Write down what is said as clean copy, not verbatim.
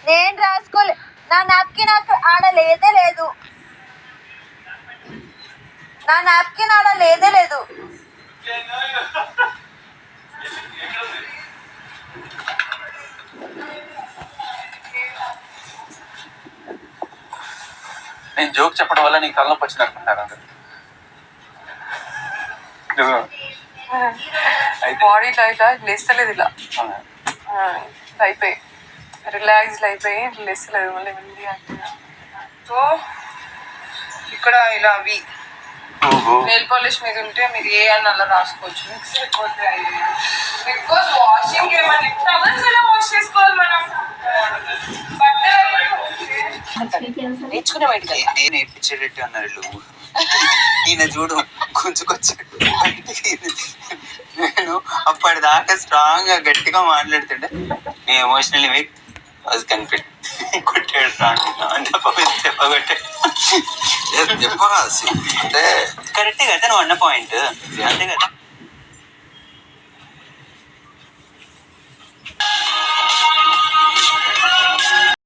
నేను రాసుకోలే. నా నాప్కిన్ ఆడ లేదే లేదు. నా నాప్కిన్ ఆడ లేదే లేదు. నేను జోక్ చెప్పడం వల్ల నీ తలనొప్పి వచ్చినట్టుకుంటారు అందరు. బాడీ ఇట్లా ఇట్లా లేస్తలేదు, ఇలా అయిపోయి రిలాక్స్ అయిపోయి లేస్తలేదు మళ్ళీ వెళ్ళి. సో ఇక్కడ ఇలా అవి నెయిల్ పాలిష్ మీద ఉంటే మీరు ఏ అని అలా రాసుకోవచ్చు. మిక్స్ అయిపోతే బికాస్ వాషింగ్ ఏమన్నా టవల్స్ ఎలా వాష్ చేసుకోవాలి మనం? నేర్చుకునే బయటకి నేను నేర్పించేటట్టు అన్నారు ఈయన చూడు గుంజుకొచ్చాడు. నేను అప్పటిదాకా స్ట్రాంగ్ గా గట్టిగా మాట్లాడుతుండే నీ ఎమోషనల్ వీక్ వాజ్ కన్ఫ్యూజ్ కొట్టాడు స్ట్రాంగ్ అంటే చెప్పగొట్టాడు. అంటే కరెక్టే కదా నువ్వు అన్న పాయింట్, అంతే కదా.